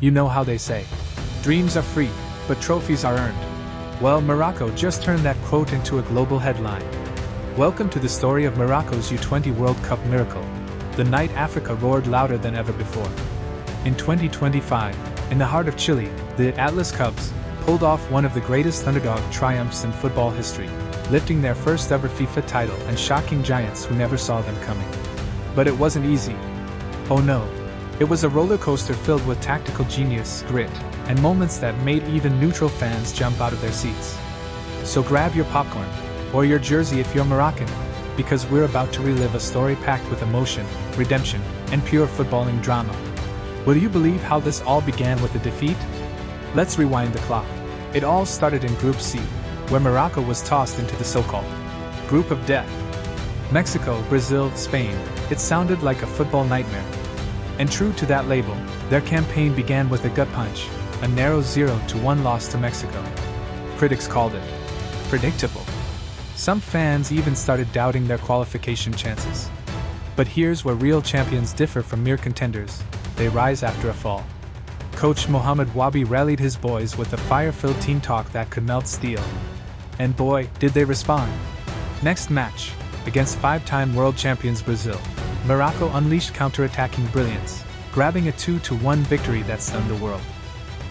You know how they say, dreams are free, but trophies are earned. Well, Morocco just turned that quote into a global headline. Welcome to the story of Morocco's U20 World Cup miracle, the night Africa roared louder than ever before. In 2025, in the heart of Chile, the Atlas Cubs pulled off one of the greatest underdog triumphs in football history, lifting their first ever FIFA title and shocking giants who never saw them coming. But it wasn't easy. Oh no. It was a roller coaster filled with tactical genius, grit, and moments that made even neutral fans jump out of their seats. So grab your popcorn, or your jersey if you're Moroccan, because we're about to relive a story packed with emotion, redemption, and pure footballing drama. Will you believe how this all began with a defeat? Let's rewind the clock. It all started in Group C, where Morocco was tossed into the so-called Group of Death. Mexico, Brazil, Spain. It sounded like a football nightmare. And true to that label, their campaign began with a gut punch, a narrow 0-1 loss to Mexico. Critics called it predictable. Some fans even started doubting their qualification chances. But here's where real champions differ from mere contenders: they rise after a fall. Coach Mohamed Wabi rallied his boys with a fire-filled team talk that could melt steel. And boy, did they respond. Next match, against five-time world champions Brazil, Morocco unleashed counter-attacking brilliance, grabbing a 2-1 victory that stunned the world.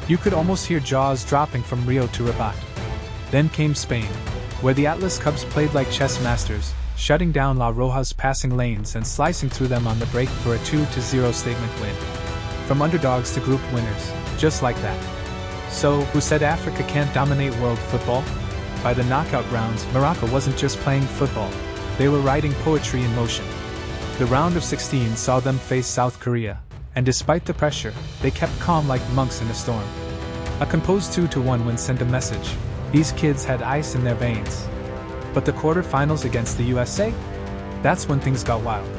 You could almost hear jaws dropping from Rio to Rabat. Then came Spain, where the Atlas Cubs played like chess masters, shutting down La Roja's passing lanes and slicing through them on the break for a 2-0 statement win. From underdogs to group winners, just like that. So, who said Africa can't dominate world football? By the knockout rounds, Morocco wasn't just playing football, they were writing poetry in motion. The round of 16 saw them face South Korea, and despite the pressure, they kept calm like monks in a storm. A composed 2-1 win sent a message: these kids had ice in their veins. But the quarterfinals against the USA? That's when things got wild.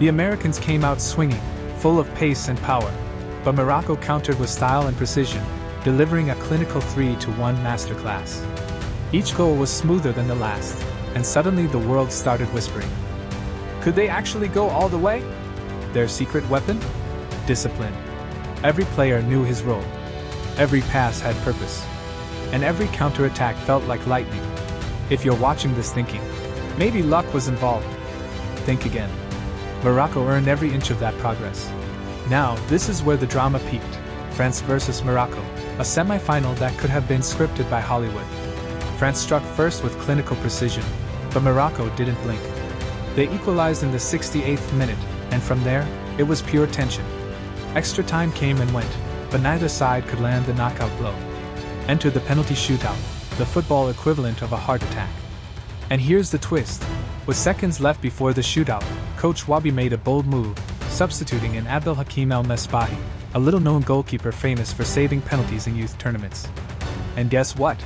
The Americans came out swinging, full of pace and power, but Morocco countered with style and precision, delivering a clinical 3-1 masterclass. Each goal was smoother than the last, and suddenly the world started whispering. Could they actually go all the way? Their secret weapon? Discipline. Every player knew his role. Every pass had purpose. And every counterattack felt like lightning. If you're watching this thinking, maybe luck was involved, think again. Morocco earned every inch of that progress. Now, this is where the drama peaked. France versus Morocco, a semi-final that could have been scripted by Hollywood. France struck first with clinical precision, but Morocco didn't blink. They equalized in the 68th minute, and from there, it was pure tension. Extra time came and went, but neither side could land the knockout blow. Enter the penalty shootout, the football equivalent of a heart attack. And here's the twist. With seconds left before the shootout, Coach Wabi made a bold move, substituting in Abdelhakim El-Mesbahi, a little-known goalkeeper famous for saving penalties in youth tournaments. And guess what?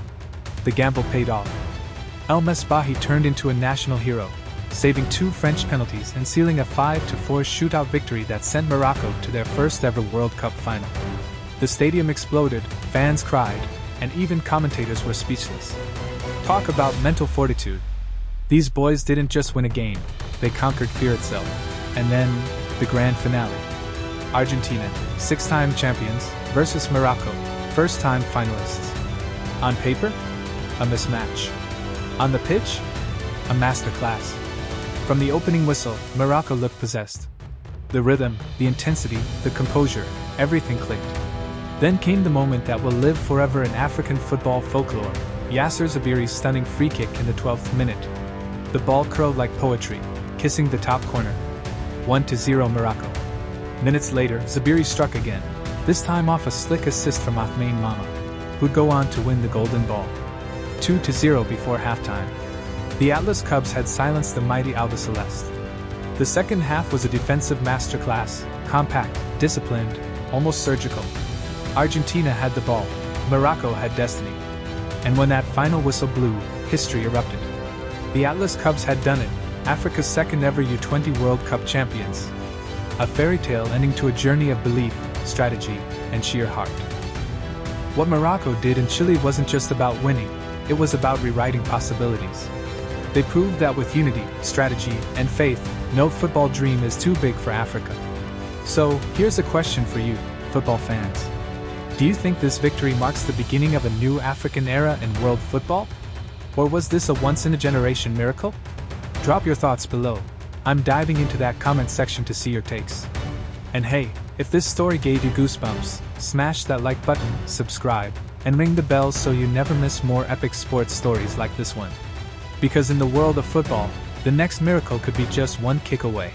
The gamble paid off. El-Mesbahi turned into a national hero, saving 2 French penalties and sealing a 5-4 shootout victory that sent Morocco to their first ever World Cup final. The stadium exploded, fans cried, and even commentators were speechless. Talk about mental fortitude. These boys didn't just win a game, they conquered fear itself. And then, the grand finale. Argentina, 6-time champions, versus Morocco, first-time finalists. On paper, a mismatch. On the pitch, a masterclass. From the opening whistle, Morocco looked possessed. The rhythm, the intensity, the composure, everything clicked. Then came the moment that will live forever in African football folklore: Yasser Zabiri's stunning free kick in the 12th minute. The ball curled like poetry, kissing the top corner. 1-0 Morocco. Minutes later, Zabiri struck again, this time off a slick assist from Othmane Mama, who'd go on to win the Golden Ball. 2-0 before halftime. The Atlas Cubs had silenced the mighty Albiceleste. The second half was a defensive masterclass, compact, disciplined, almost surgical. Argentina had the ball, Morocco had destiny. And when that final whistle blew, history erupted. The Atlas Cubs had done it, Africa's second ever U20 World Cup champions. A fairy tale ending to a journey of belief, strategy, and sheer heart. What Morocco did in Chile wasn't just about winning, it was about rewriting possibilities. They proved that with unity, strategy, and faith, no football dream is too big for Africa. So, here's a question for you, football fans. Do you think this victory marks the beginning of a new African era in world football? Or was this a once-in-a-generation miracle? Drop your thoughts below. I'm diving into that comment section to see your takes. And hey, if this story gave you goosebumps, smash that like button, subscribe, and ring the bell so you never miss more epic sports stories like this one. Because in the world of football, the next miracle could be just one kick away.